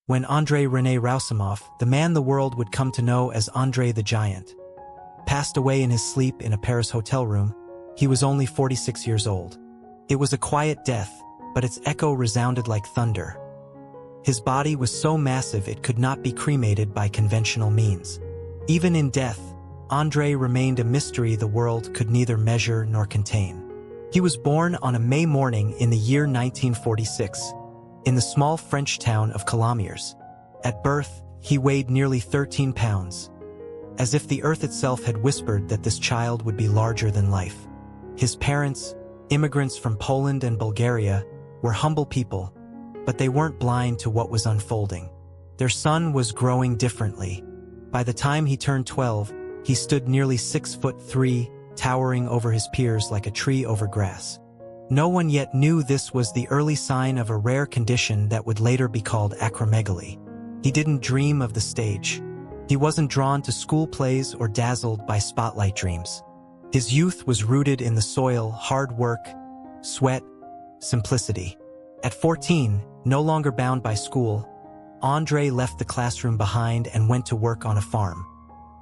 when André René Roussimoff, the man the world would come to know as André the Giant, passed away in his sleep in a Paris hotel room. He was only 46 years old. It was a quiet death, but its echo resounded like thunder. His body was so massive it could not be cremated by conventional means. Even in death, André remained a mystery the world could neither measure nor contain. He was born on a May morning in the year 1946, in the small French town of Colomiers. At birth, he weighed nearly 13 pounds, as if the earth itself had whispered that this child would be larger than life. His parents, immigrants from Poland and Bulgaria, were humble people, but they weren't blind to what was unfolding. Their son was growing differently. By the time he turned 12, he stood nearly 6'3", towering over his peers like a tree over grass. No one yet knew this was the early sign of a rare condition that would later be called acromegaly. He didn't dream of the stage. He wasn't drawn to school plays or dazzled by spotlight dreams. His youth was rooted in the soil, hard work, sweat, simplicity. At 14, no longer bound by school, André left the classroom behind and went to work on a farm.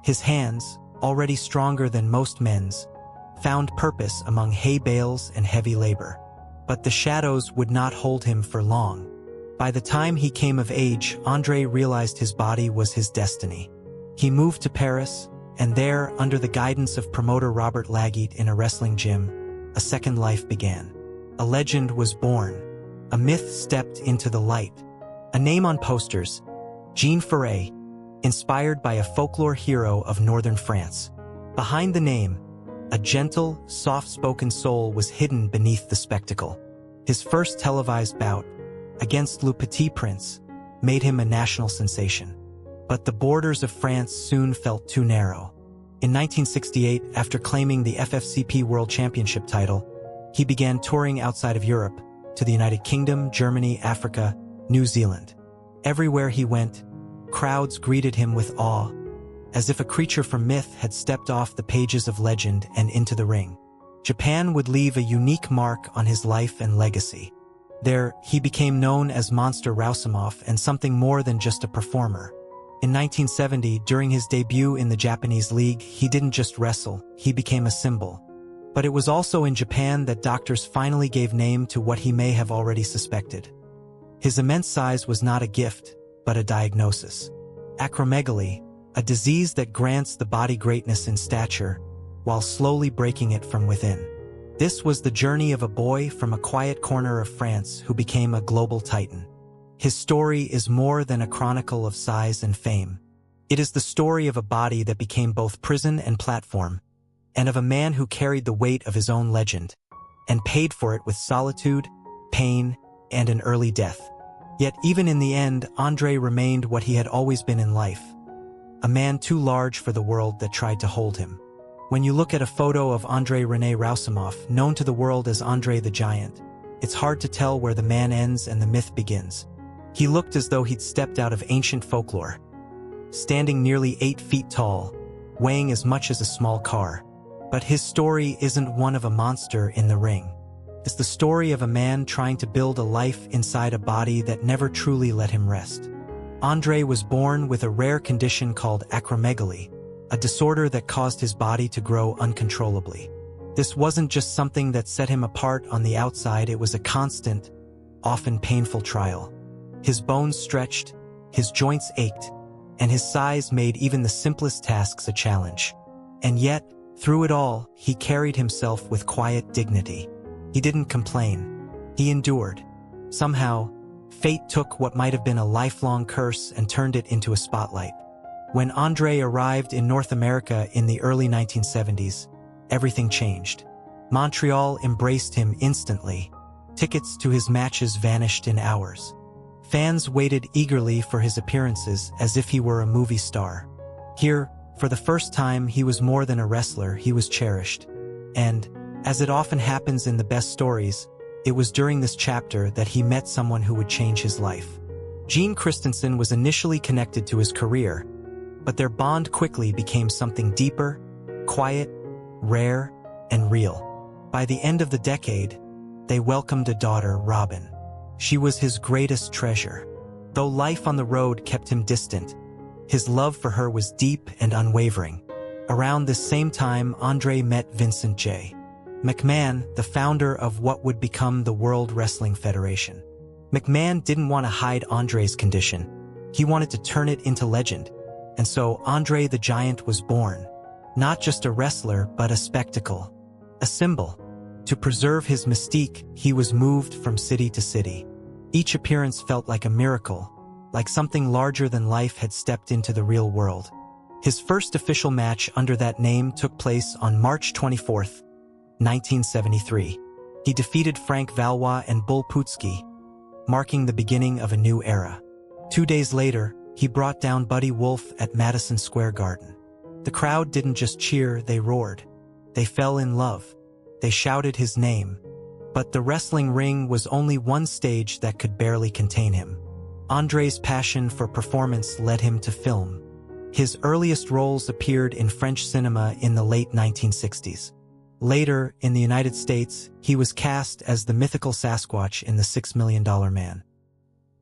His hands, already stronger than most men's, found purpose among hay bales and heavy labor. But the shadows would not hold him for long. By the time he came of age, André realized his body was his destiny. He moved to Paris, and there, under the guidance of promoter Robert Laguitte in a wrestling gym, a second life began. A legend was born. A myth stepped into the light. A name on posters, Jean Ferret, inspired by a folklore hero of northern France. Behind the name, a gentle, soft-spoken soul was hidden beneath the spectacle. His first televised bout, against Le Petit Prince, made him a national sensation. But the borders of France soon felt too narrow. In 1968, after claiming the FFCP World Championship title, he began touring outside of Europe, to the United Kingdom, Germany, Africa, New Zealand. Everywhere he went, crowds greeted him with awe, as if a creature from myth had stepped off the pages of legend and into the ring. Japan would leave a unique mark on his life and legacy. There, he became known as Monster Roussimoff and something more than just a performer. In 1970, during his debut in the Japanese league, he didn't just wrestle, he became a symbol. But it was also in Japan that doctors finally gave name to what he may have already suspected. His immense size was not a gift, but a diagnosis. Acromegaly, a disease that grants the body greatness in stature, while slowly breaking it from within. This was the journey of a boy from a quiet corner of France who became a global titan. His story is more than a chronicle of size and fame. It is the story of a body that became both prison and platform, and of a man who carried the weight of his own legend, and paid for it with solitude, pain, and an early death. Yet even in the end, André remained what he had always been in life, a man too large for the world that tried to hold him. When you look at a photo of André René Roussimoff, known to the world as André the Giant, it's hard to tell where the man ends and the myth begins. He looked as though he'd stepped out of ancient folklore, standing nearly 8 feet tall, weighing as much as a small car. But his story isn't one of a monster in the ring. It's the story of a man trying to build a life inside a body that never truly let him rest. André was born with a rare condition called acromegaly, a disorder that caused his body to grow uncontrollably. This wasn't just something that set him apart on the outside, it was a constant, often painful trial. His bones stretched, his joints ached, and his size made even the simplest tasks a challenge. And yet, through it all, he carried himself with quiet dignity. He didn't complain. He endured. Somehow, fate took what might have been a lifelong curse and turned it into a spotlight. When André arrived in North America in the early 1970s, everything changed. Montreal embraced him instantly. Tickets to his matches vanished in hours. Fans waited eagerly for his appearances as if he were a movie star. Here, for the first time, he was more than a wrestler, he was cherished. And, as it often happens in the best stories, it was during this chapter that he met someone who would change his life. Gene Christensen was initially connected to his career, but their bond quickly became something deeper, quiet, rare, and real. By the end of the decade, they welcomed a daughter, Robin. She was his greatest treasure. Though life on the road kept him distant, his love for her was deep and unwavering. Around this same time, Andre met Vincent J. McMahon, the founder of what would become the World Wrestling Federation. McMahon didn't want to hide Andre's condition. He wanted to turn it into legend. And so Andre the Giant was born. Not just a wrestler, but a spectacle. A symbol. To preserve his mystique, he was moved from city to city. Each appearance felt like a miracle, like something larger than life had stepped into the real world. His first official match under that name took place on March 24, 1973. He defeated Frank Valois and Bull Putski, marking the beginning of a new era. 2 days later, he brought down Buddy Wolf at Madison Square Garden. The crowd didn't just cheer, they roared. They fell in love. They shouted his name. But the wrestling ring was only one stage that could barely contain him. Andre's passion for performance led him to film. His earliest roles appeared in French cinema in the late 1960s. Later, in the United States, he was cast as the mythical Sasquatch in The $6 Million Man.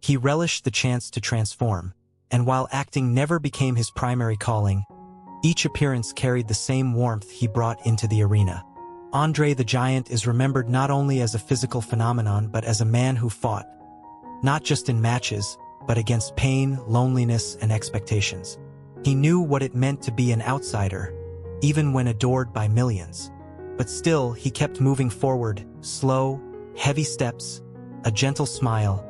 He relished the chance to transform, and while acting never became his primary calling, each appearance carried the same warmth he brought into the arena. Andre the Giant is remembered not only as a physical phenomenon but as a man who fought, not just in matches, but against pain, loneliness, and expectations. He knew what it meant to be an outsider, even when adored by millions. But still, he kept moving forward, slow, heavy steps, a gentle smile,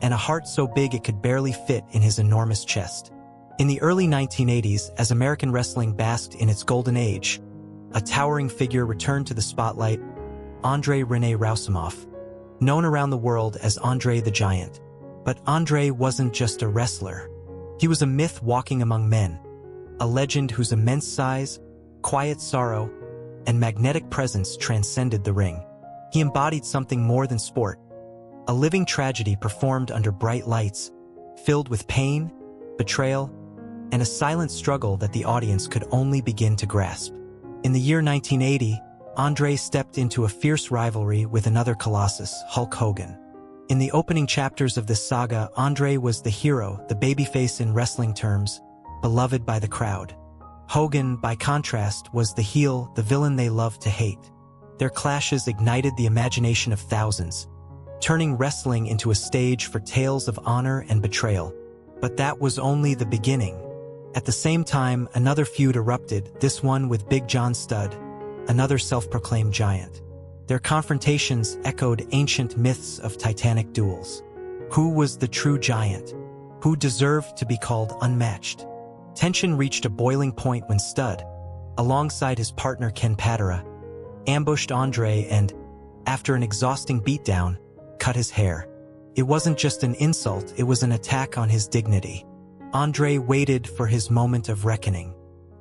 and a heart so big it could barely fit in his enormous chest. In the early 1980s, as American wrestling basked in its golden age, a towering figure returned to the spotlight, André René Roussimoff, known around the world as Andre the Giant. But Andre wasn't just a wrestler. He was a myth walking among men, a legend whose immense size, quiet sorrow, and magnetic presence transcended the ring. He embodied something more than sport, a living tragedy performed under bright lights, filled with pain, betrayal, and a silent struggle that the audience could only begin to grasp. In the year 1980, Andre stepped into a fierce rivalry with another colossus, Hulk Hogan. In the opening chapters of this saga, Andre was the hero, the babyface in wrestling terms, beloved by the crowd. Hogan, by contrast, was the heel, the villain they loved to hate. Their clashes ignited the imagination of thousands, turning wrestling into a stage for tales of honor and betrayal. But that was only the beginning. At the same time, another feud erupted, this one with Big John Studd, another self-proclaimed giant. Their confrontations echoed ancient myths of titanic duels. Who was the true giant? Who deserved to be called unmatched? Tension reached a boiling point when Studd, alongside his partner Ken Patera, ambushed Andre and, after an exhausting beatdown, cut his hair. It wasn't just an insult, it was an attack on his dignity. Andre waited for his moment of reckoning.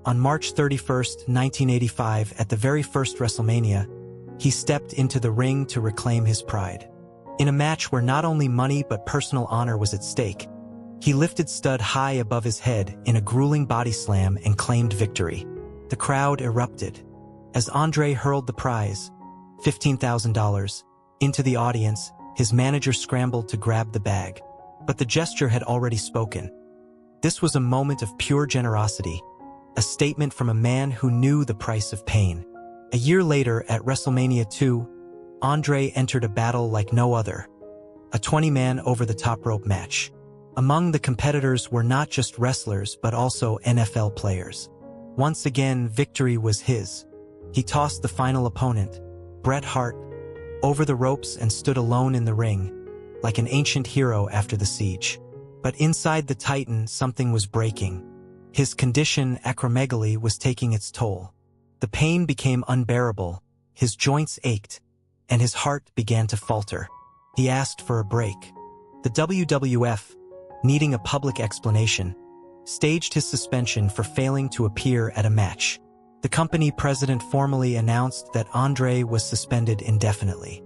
On March 31, 1985, at the very first WrestleMania, he stepped into the ring to reclaim his pride. In a match where not only money but personal honor was at stake, he lifted Studd high above his head in a grueling body slam and claimed victory. The crowd erupted. As Andre hurled the prize, $15,000, into the audience, his manager scrambled to grab the bag. But the gesture had already spoken. This was a moment of pure generosity, a statement from a man who knew the price of pain. A year later, at WrestleMania 2, Andre entered a battle like no other, a 20-man over-the-top rope match. Among the competitors were not just wrestlers but also NFL players. Once again, victory was his. He tossed the final opponent, Bret Hart, over the ropes and stood alone in the ring, like an ancient hero after the siege. But inside the Titan, something was breaking. His condition, acromegaly, was taking its toll. The pain became unbearable, his joints ached, and his heart began to falter. He asked for a break. The WWF, needing a public explanation, staged his suspension for failing to appear at a match. The company president formally announced that Andre was suspended indefinitely.